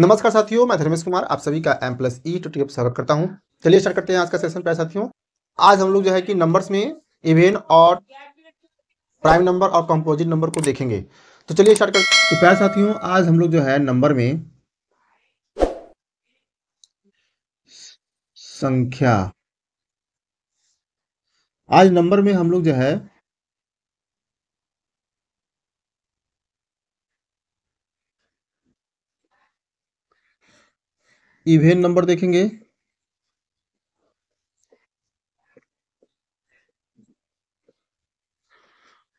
नमस्कार साथियों, मैं धर्मेश कुमार आप सभी का M+E ट्यूटोरियल पर स्वागत करता हूं। चलिए स्टार्ट करते हैं आज का सेशन। प्यारे साथियों, आज हम लोग जो है कि नंबर्स में इवन और प्राइम नंबर और कंपोजिट नंबर को देखेंगे। तो चलिए स्टार्ट करते हैं। तो प्यारे साथियों, आज हम लोग जो है नंबर में संख्या, आज नंबर में हम लोग जो है इवन नंबर देखेंगे,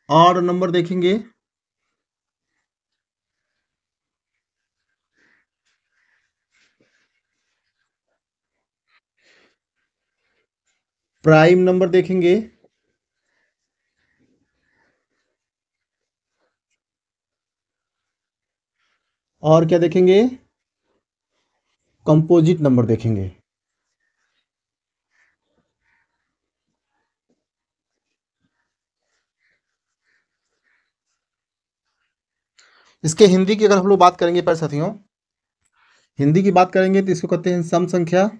ऑड नंबर देखेंगे, प्राइम नंबर देखेंगे, और क्या देखेंगे, कंपोजिट नंबर देखेंगे। इसके हिंदी की अगर हम लोग बात करेंगे प्यारे साथियों, हिंदी की बात करेंगे तो इसको कहते हैं सम संख्या,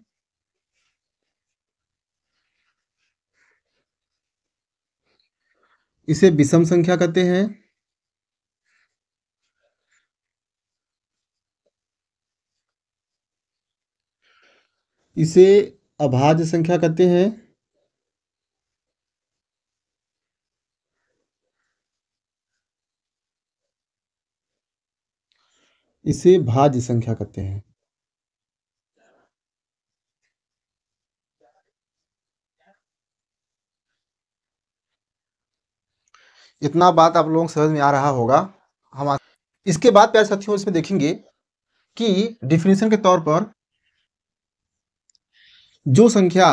इसे विषम संख्या कहते हैं, इसे अभाज्य संख्या कहते हैं, इसे भाज्य संख्या कहते हैं। इतना बात आप लोगों को समझ में आ रहा होगा। हम इसके बाद प्यारे साथियों इसमें देखेंगे कि डिफिनीशन के तौर पर जो संख्या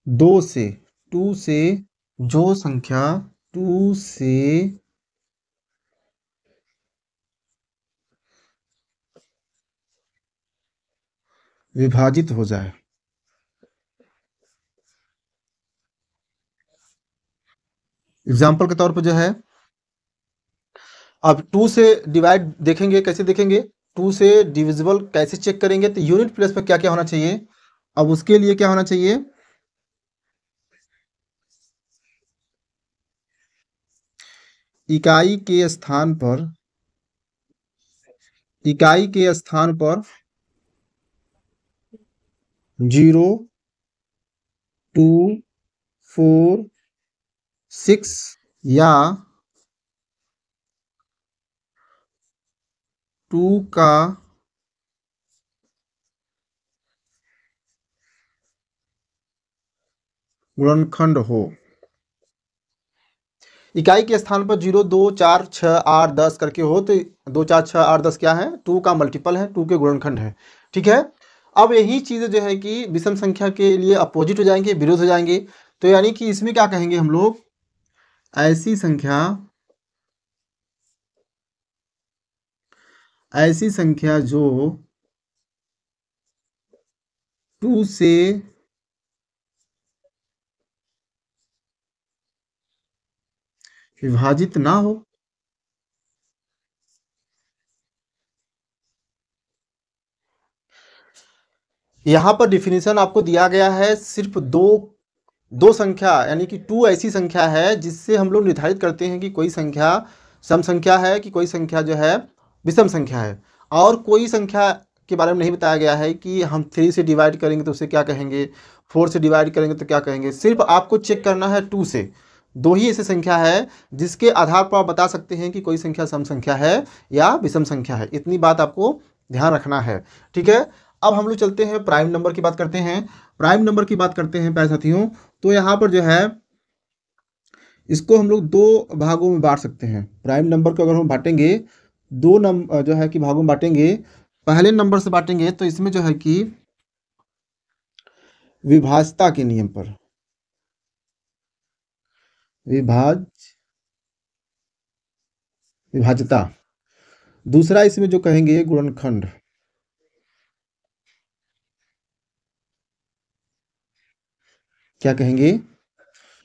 दो से टू से जो संख्या टू से विभाजित हो जाए, एग्जाम्पल के तौर पर जो है, अब टू से डिवाइड देखेंगे, कैसे देखेंगे, टू से डिविजिबल कैसे चेक करेंगे, तो यूनिट प्लेस पर क्या क्या होना चाहिए। अब उसके लिए क्या होना चाहिए, इकाई के स्थान पर 0, 2, 4, 6 या 2 का गुणनखंड हो। इकाई के स्थान पर 0, 2, 4, 6, 8, 10 करके हो, तो 2, 4, 6, 8, 10 क्या है, 2 का मल्टीपल है, 2 के गुणनखंड है। ठीक है। अब यही चीज़ जो है कि विषम संख्या के लिए अपोजिट हो जाएंगे, विरोध हो जाएंगे। तो यानी कि इसमें क्या कहेंगे हम लोग, ऐसी संख्या जो 2 से विभाजित ना हो। यहां पर डिफिनीशन आपको दिया गया है, सिर्फ दो संख्या, यानी कि 2 ऐसी संख्या है जिससे हम लोग निर्धारित करते हैं कि कोई संख्या सम संख्या है कि कोई संख्या जो है विषम संख्या है। और कोई संख्या के बारे में नहीं बताया गया है कि हम 3 से डिवाइड करेंगे तो उसे क्या कहेंगे, 4 से डिवाइड करेंगे तो क्या कहेंगे। सिर्फ आपको चेक करना है 2 से, दो ही ऐसी संख्या है जिसके आधार पर आप बता सकते हैं कि कोई संख्या सम संख्या है या विषम संख्या है। इतनी बात आपको ध्यान रखना है। ठीक है। अब हम लोग चलते हैं प्राइम नंबर की बात करते हैं। प्राइम नंबर की बात करते हैं प्यारे साथियों, तो यहाँ पर जो है इसको हम लोग दो भागों में बांट सकते हैं। प्राइम नंबर को अगर हम बांटेंगे दो नंबर जो है कि भागों में बांटेंगे, पहले नंबर से बांटेंगे तो इसमें जो है कि विभाज्यता के नियम पर, विभाज्यता। दूसरा इसमें जो कहेंगे गुणनखंड, क्या कहेंगे,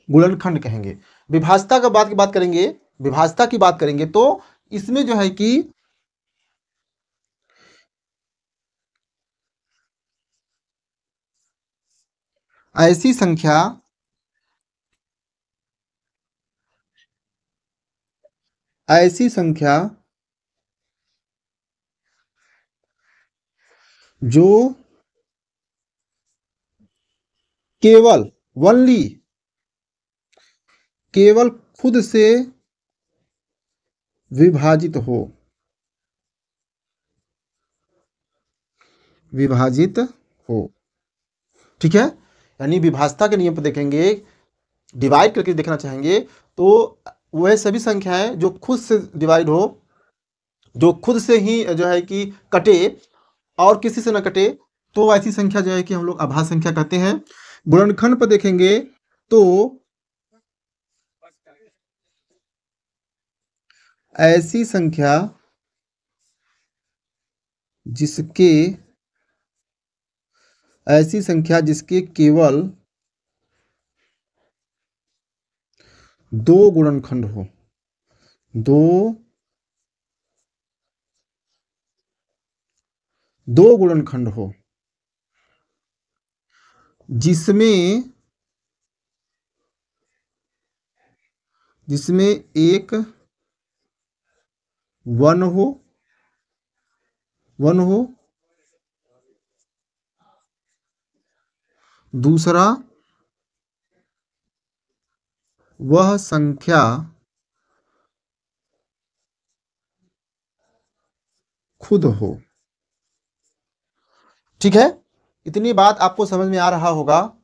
गुणनखंड कहेंगे। विभाज्यता का बात की बात करेंगे विभाजता की बात करेंगे तो इसमें जो है कि ऐसी संख्या ऐसी संख्या जो केवल वनली केवल खुद से विभाजित हो, विभाजित हो। ठीक है, यानी विभाजता के नियम पर देखेंगे, डिवाइड करके देखना चाहेंगे तो वह सभी संख्याएं जो खुद से डिवाइड हो, जो खुद से ही जो है कि कटे और किसी से न कटे, तो ऐसी संख्या जो है कि हम लोग अभाज्य संख्या कहते हैं। गुणनखंड पर देखेंगे तो ऐसी संख्या जिसके जिसके केवल दो गुणनखंड हो, दो गुणनखंड हो, जिसमें एक वन हो, दूसरा वह संख्या खुद हो। ठीक है, इतनी बात आपको समझ में आ रहा होगा,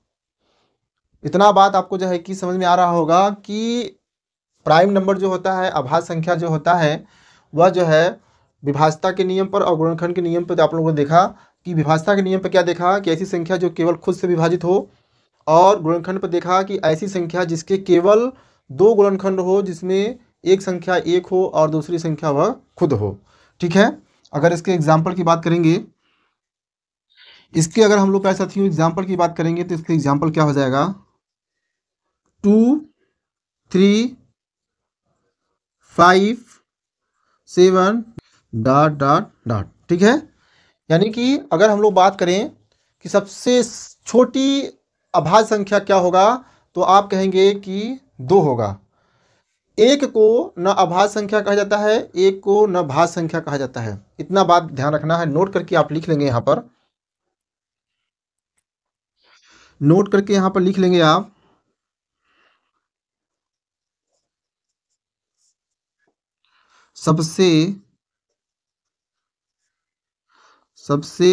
इतना बात आपको जो है कि समझ में आ रहा होगा कि प्राइम नंबर जो होता है, अभाज्य संख्या जो होता है, वह जो है विभाजता के नियम पर और गुणनखंड के नियम पर तो आप लोगों ने देखा कि विभाजता के नियम पर क्या देखा कि ऐसी संख्या जो केवल खुद से विभाजित हो, और गुणनखंड पर देखा कि ऐसी संख्या जिसके केवल दो गुणनखंड हो, जिसमें एक संख्या एक हो और दूसरी संख्या वह खुद हो। ठीक है, अगर इसके एग्जाम्पल की बात करेंगे, इसके अगर हम लोग ऐसा थी एग्जाम्पल की बात करेंगे तो इसके एग्जाम्पल क्या हो जाएगा, 2 3 5 7 डॉट डॉट डॉट। ठीक है, यानी कि अगर हम लोग बात करें कि सबसे छोटी अभाज्य संख्या क्या होगा, तो आप कहेंगे कि 2 होगा। एक को न अभाज्य संख्या कहा जाता है, एक को न भाज्य संख्या कहा जाता है। इतना बात ध्यान रखना है, नोट करके आप लिख लेंगे, यहाँ पर नोट करके यहाँ पर लिख लेंगे आप। सबसे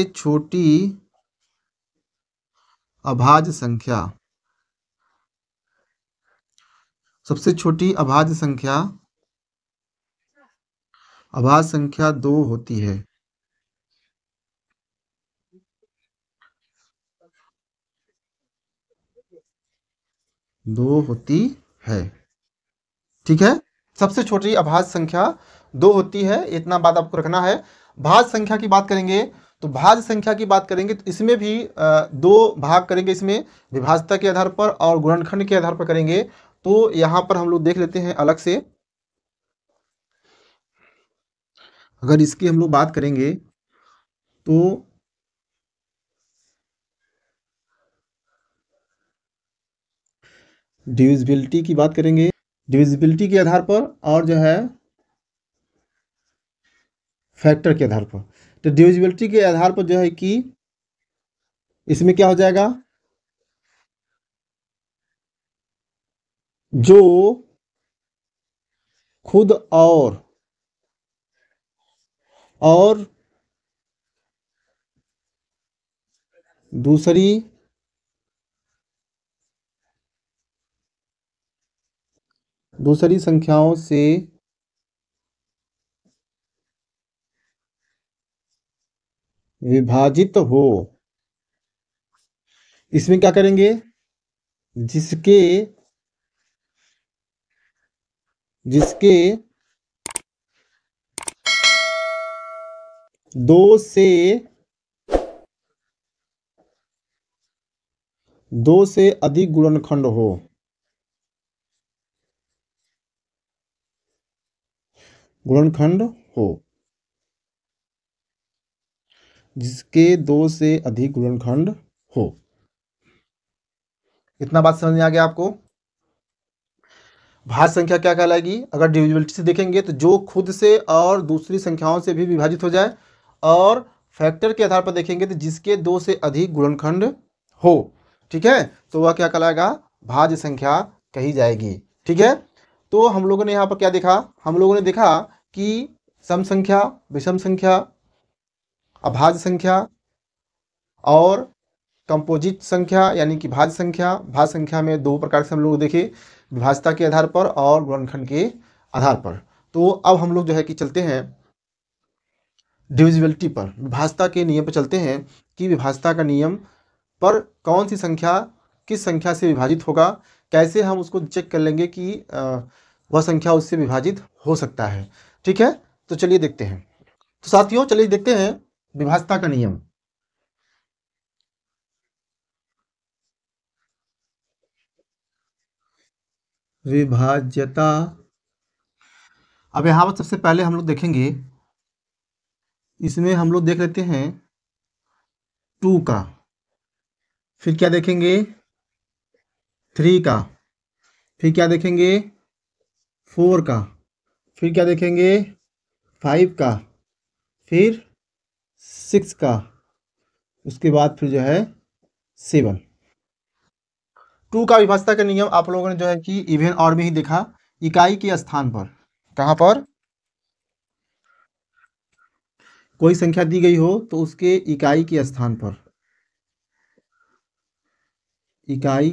छोटी अभाज्य संख्या, सबसे छोटी अभाज्य संख्या 2 होती है। 2 होती है। ठीक है, सबसे छोटी अभाज्य संख्या 2 होती है, इतना बात आपको रखना है। भाज्य संख्या की बात करेंगे तो भाज्य संख्या की बात करेंगे तो इसमें भी 2 भाग करेंगे, इसमें विभाज्यता के आधार पर और गुणनखंड के आधार पर करेंगे। तो यहाँ पर हम लोग देख लेते हैं अलग से। अगर इसकी हम लोग बात करेंगे तो डिविजिबिलिटी की बात करेंगे, डिविजिबिलिटी के आधार पर और जो है फैक्टर के आधार पर। तो डिविजिबिलिटी के आधार पर जो है कि इसमें क्या हो जाएगा, जो खुद और दूसरी संख्याओं से विभाजित हो, इसमें क्या करेंगे, जिसके 2 से अधिक गुणनखंड हो। गुणनखंड हो, जिसके 2 से अधिक गुणनखंड हो। इतना बात समझ में आ गया आपको। भाज्य संख्या क्या कहलाएगी? अगर डिविजिबिलिटी से देखेंगे तो जो खुद से और दूसरी संख्याओं से भी विभाजित हो जाए, और फैक्टर के आधार पर देखेंगे तो जिसके 2 से अधिक गुणनखंड हो, ठीक है, तो वह क्या कहलाएगा? भाज्य संख्या कही जाएगी। ठीक है, तो हम लोगों ने यहाँ पर क्या देखा? हम लोगों ने देखा कि सम संख्या, विषम संख्या, अभाज्य संख्या और कंपोजिट संख्या यानी कि भाज्य संख्या। भाज्य संख्या में 2 प्रकार से हम लोग देखे, विभाज्यता के आधार पर और गुणनखंड के आधार पर। तो अब हम लोग जो है कि चलते हैं डिविजिबिलिटी पर, विभाज्यता के नियम पर चलते हैं कि विभाज्यता का नियम पर कौन सी संख्या किस संख्या से विभाजित होगा, कैसे हम उसको चेक कर लेंगे कि वह संख्या उससे विभाजित हो सकता है। ठीक है, तो चलिए देखते हैं। तो साथियों चलिए देखते हैं विभाज्यता का नियम। विभाज्यता, अब यहाँ पर सबसे पहले हम लोग देखेंगे, इसमें हम लोग देख लेते हैं 2 का, फिर क्या देखेंगे 3 का, फिर क्या देखेंगे 4 का, फिर क्या देखेंगे 5 का, फिर 6 का, उसके बाद फिर जो है 7। 2 का विभाज्यता का नियम आप लोगों ने जो है कि इवन और में ही देखा, इकाई के स्थान पर। कहाँ पर? कोई संख्या दी गई हो तो उसके इकाई के स्थान पर, इकाई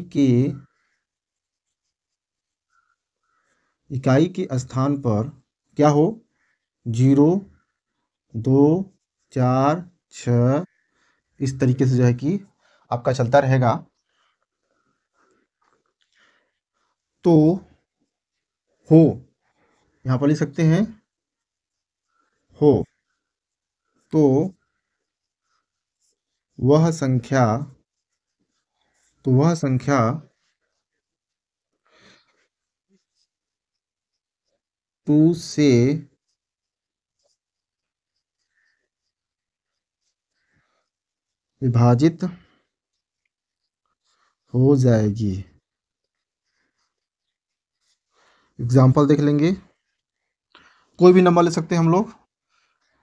के स्थान पर क्या हो? 0, 2, 4, 6, इस तरीके से जो है कि आपका चलता रहेगा। तो हो, यहाँ पर लिख सकते हैं हो, तो वह संख्या 2 से विभाजित हो जाएगी। एग्जाम्पल देख लेंगे, कोई भी नंबर ले सकते हैं हम लोग,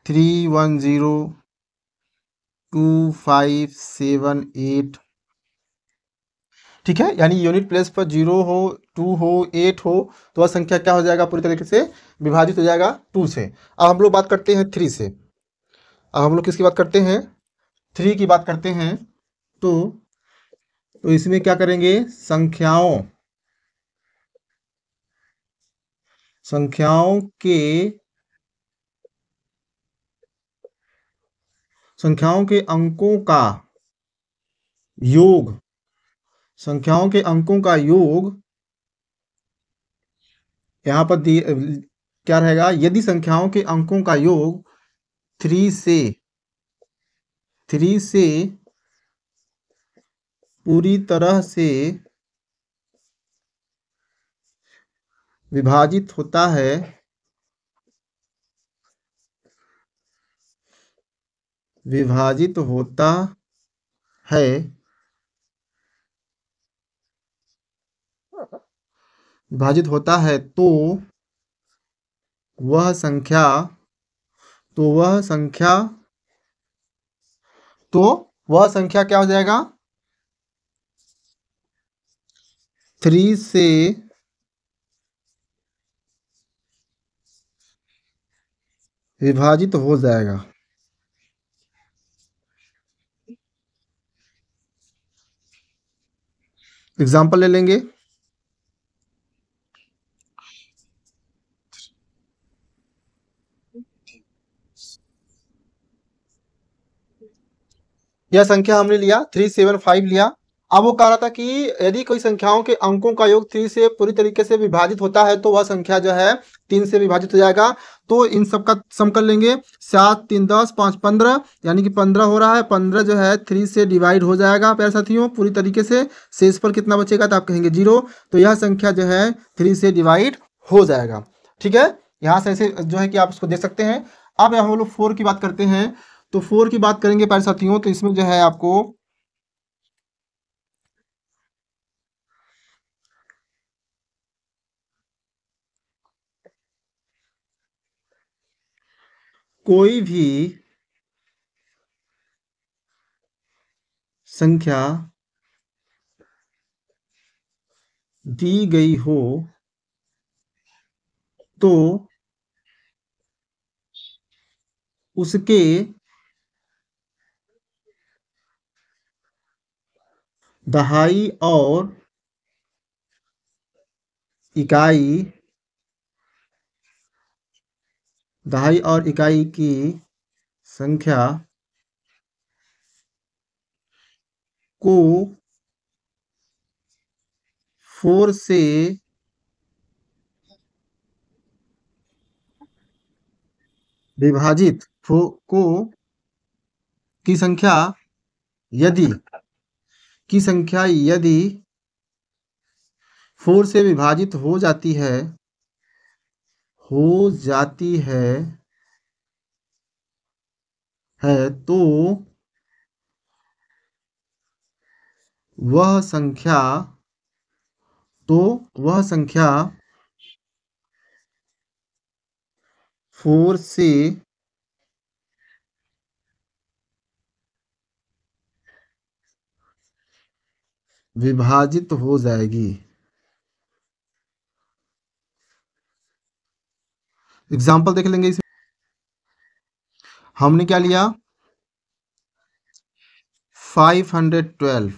3102578। ठीक है, यानी यूनिट प्लेस पर 0 हो, 2 हो, 8 हो, तो वह संख्या क्या हो जाएगा? पूरी तरीके से विभाजित हो जाएगा 2 से। अब हम लोग बात करते हैं 3 से। अब हम लोग किसकी बात करते हैं? 3 की बात करते हैं। तो इसमें क्या करेंगे? संख्याओं के अंकों का योग, संख्याओं के अंकों का योग यहाँ पर क्या रहेगा? यदि संख्याओं के अंकों का योग 3 से पूरी तरह से विभाजित होता है, विभाजित होता है, तो वह संख्या क्या हो जाएगा? 3 से विभाजित हो जाएगा। एग्जाम्पल ले लेंगे, यह संख्या हमने लिया 375 लिया। अब वो कह रहा था कि यदि कोई संख्याओं के अंकों का योग 3 से पूरी तरीके से विभाजित होता है तो वह संख्या जो है 3 से विभाजित हो जाएगा। तो इन सब का सम कर लेंगे, 7 3 10 5 15, यानी कि 15 हो रहा है। 15 जो है 3 से डिवाइड हो जाएगा प्यारे साथियों पूरी तरीके से। शेष पर कितना बचेगा? तो आप कहेंगे 0। तो यह संख्या जो है 3 से डिवाइड हो जाएगा। ठीक है, यहाँ से ऐसे जो है कि आप उसको देख सकते हैं। अब हम लोग 4 की बात करते हैं, तो 4 की बात करेंगे प्यारे साथियों, तो इसमें जो है आपको कोई भी संख्या दी गई हो तो उसके दहाई और इकाई की संख्या को 4 से विभाजित को की संख्या यदि की संख्या यदि 4 से विभाजित हो जाती है तो वह संख्या तो वह संख्या 4 से विभाजित हो जाएगी। एग्जाम्पल देख लेंगे इसमें। हमने क्या लिया 512,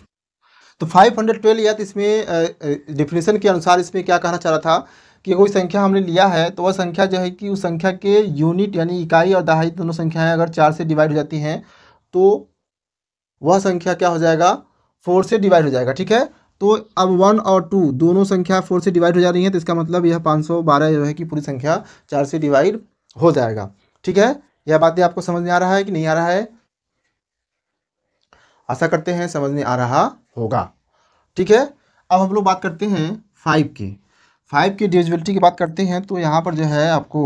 तो 512 या तो इसमें डिफिनेशन के अनुसार इसमें क्या कहना चाह रहा था कि कोई संख्या हमने लिया है तो वह संख्या जो है कि उस संख्या के यूनिट यानी इकाई और दहाई दोनों संख्याएं अगर 4 से डिवाइड हो जाती हैं तो वह संख्या क्या हो जाएगा 4 से डिवाइड हो जाएगा। ठीक है, तो अब 1 और 2 दोनों संख्या 4 से डिवाइड हो जा रही हैं, तो इसका मतलब यह 512 जो है कि पूरी संख्या 4 से डिवाइड हो जाएगा। ठीक है, यह बातें आपको समझ में आ रहा है कि नहीं आ रहा है? आशा करते हैं समझ में आ रहा होगा। ठीक है, अब हम लोग बात करते हैं 5 की। 5 की डिविजिबिलिटी की बात करते हैं, तो यहाँ पर जो है आपको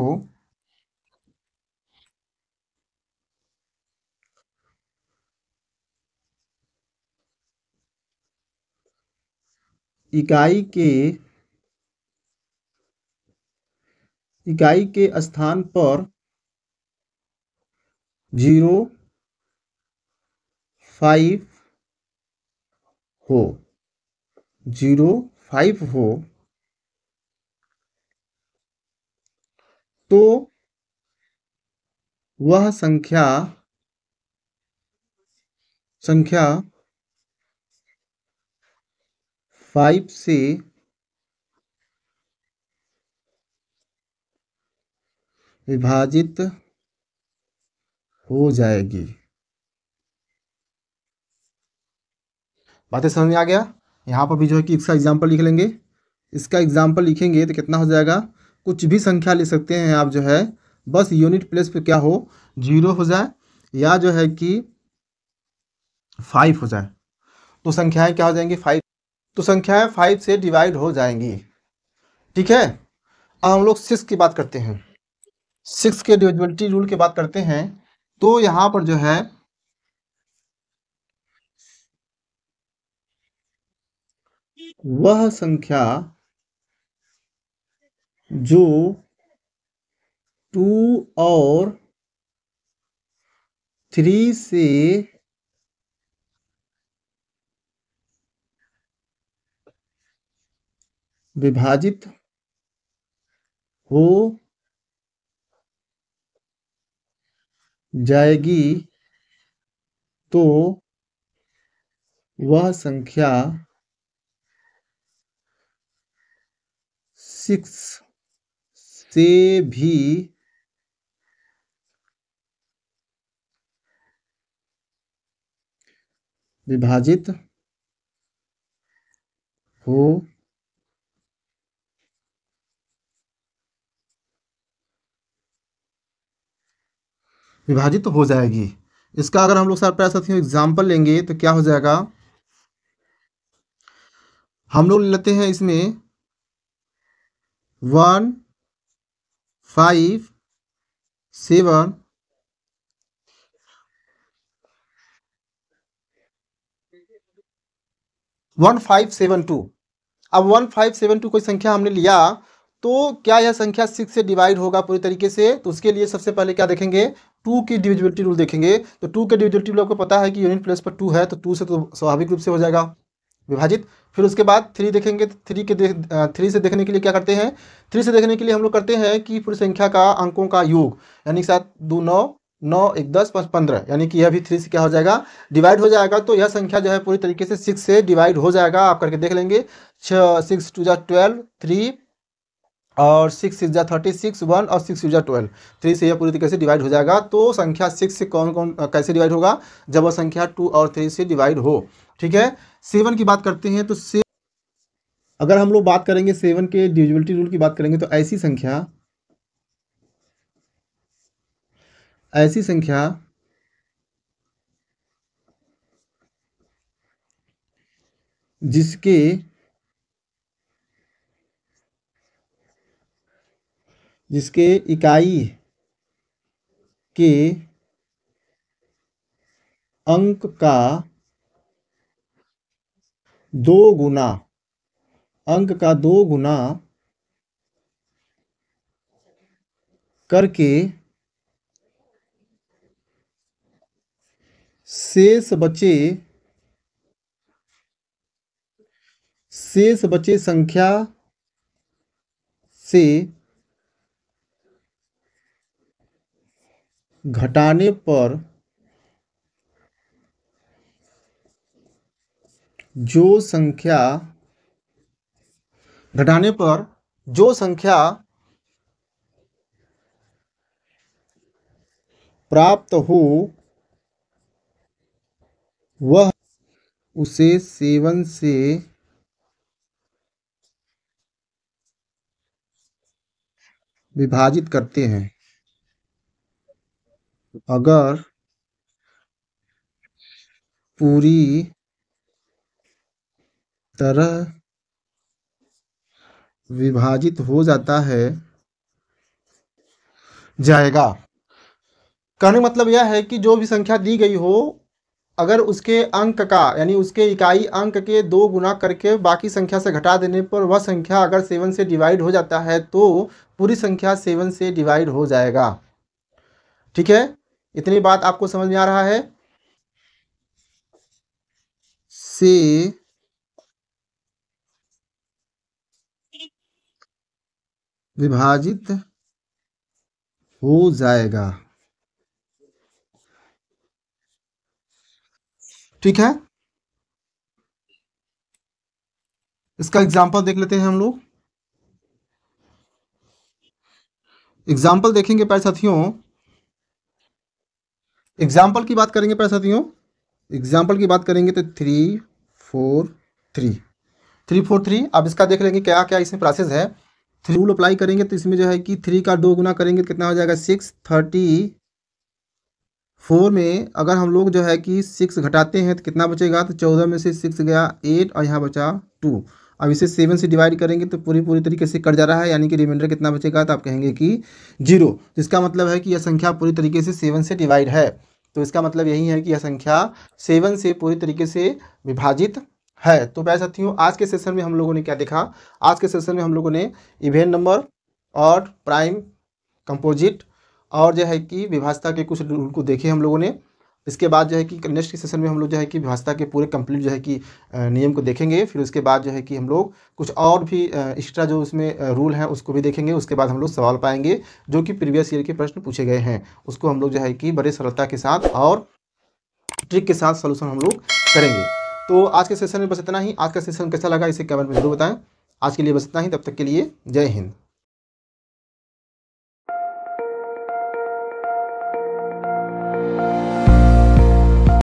इकाई के स्थान पर 0, 5 हो 0, 5 हो तो वह संख्या 5 से विभाजित हो जाएगी। बातें समझ में आ गया? यहाँ पर भी जो है कि इसका एग्जाम्पल लिख लेंगे। इसका एग्जाम्पल लिखेंगे तो कितना हो जाएगा, कुछ भी संख्या ले सकते हैं आप जो है, बस यूनिट प्लेस पे क्या हो 0 हो जाए या जो है कि 5 हो जाए, तो संख्याएं क्या हो जाएंगी 5, तो संख्याएं 5 से डिवाइड हो जाएंगी। ठीक है, अब हम लोग 6 की बात करते हैं। 6 के डिविजिबिलिटी रूल की बात करते हैं, तो यहाँ पर जो है वह संख्या जो 2 और 3 से विभाजित हो जाएगी तो वह संख्या 6 से भी विभाजित हो जाएगी। इसका अगर हम लोग सर प्यारे साथियों एग्जाम्पल लेंगे तो क्या हो जाएगा, हम लोग लेते हैं इसमें 1, 5 7 1572। अब 1572 कोई संख्या हमने लिया, तो क्या यह संख्या 6 से डिवाइड होगा पूरी तरीके से? तो उसके लिए सबसे पहले क्या देखेंगे, 2 की डिविजिबिलिटी रूल देखेंगे। तो 2 के डिविजिबिलिटी रूल आपको पता है कि यूनिट प्लेस पर 2 है, तो 2 से तो स्वाभाविक रूप से हो जाएगा विभाजित। फिर उसके बाद 3 देखेंगे, तो 3 से देखने के लिए क्या करते हैं, 3 से देखने के लिए हम लोग करते हैं कि पूरी संख्या का अंकों का योग, यानी 7 2 9, 9 1 10 5 15, यानी कि यह भी 3 से क्या हो जाएगा, डिवाइड हो जाएगा। तो यह संख्या जो है पूरी तरीके से 6 से डिवाइड हो जाएगा। आप करके देख लेंगे। 6 2 12 3, और 6 6 36 1, और 6 2 12, 3 से यह पूरी तरीके से डिवाइड हो जाएगा। तो संख्या 6 से कौन कौन कैसे डिवाइड होगा, जब वह संख्या 2 और 3 से डिवाइड हो। ठीक है। 7 की बात करते हैं, तो अगर हम लोग बात करेंगे 7 के डिविजिबिलिटी रूल की बात करेंगे, तो ऐसी संख्या जिसके इकाई के अंक का 2 गुना करके शेष बचे संख्या से घटाने पर जो संख्या प्राप्त हो, वह उसे 7 से विभाजित करते हैं। अगर पूरी तरह विभाजित हो जाएगा। कहने का मतलब यह है कि जो भी संख्या दी गई हो, अगर उसके अंक का, यानी उसके इकाई अंक के 2 गुना करके बाकी संख्या से घटा देने पर वह संख्या अगर 7 से डिवाइड हो जाता है, तो पूरी संख्या 7 से डिवाइड हो जाएगा। ठीक है। इतनी बात आपको समझ में आ रहा है? से विभाजित हो जाएगा। ठीक है। इसका एग्जाम्पल देख लेते हैं हम लोग। एग्जाम्पल देखेंगे प्यारे साथियों, एग्जाम्पल की बात करेंगे प्यारे साथियों, एग्जाम्पल की बात करेंगे तो 3 4 3, 3 4 3। अब इसका देख लेंगे क्या क्या इसमें प्रोसेस है। 3 रूल अप्लाई करेंगे तो इसमें जो है कि 3 का 2 गुना करेंगे तो कितना हो जाएगा, 6 34 में अगर हम लोग जो है कि 6 घटाते हैं तो कितना बचेगा, तो 14 में से 6 गया 8, और यहाँ बचा 2। अब इसे 7 से डिवाइड करेंगे तो पूरी तरीके से कट जा रहा है, यानी कि रिमाइंडर कितना बचेगा, तो आप कहेंगे कि 0। तो इसका मतलब है कि यह संख्या पूरी तरीके से 7 से डिवाइड है। तो इसका मतलब यही है कि यह संख्या 7 से पूरी तरीके से विभाजित है। तो प्यारे साथियों, आज के सेशन में हम लोगों ने क्या देखा, आज के सेशन में हम लोगों ने इवेन नंबर और प्राइम, कंपोजिट और जो है कि विभाजता के कुछ रूल को देखे हम लोगों ने। इसके बाद जो है कि नेक्स्ट के सेशन में हम लोग जो है कि विभाजता के पूरे कंप्लीट जो है कि नियम को देखेंगे। फिर उसके बाद जो है कि हम लोग कुछ और भी एक्स्ट्रा जो उसमें रूल हैं उसको भी देखेंगे। उसके बाद हम लोग सवाल पाएंगे जो कि प्रीवियस ईयर के प्रश्न पूछे गए हैं, उसको हम लोग जो है कि बड़े सरलता के साथ और ट्रिक के साथ सोल्यूशन हम लोग करेंगे। तो आज के सेशन में बस इतना ही। आज का सेशन कैसा लगा इसे कमेंट में जरूर बताएं। आज के लिए बस इतना ही, तब तक के लिए जय हिंद।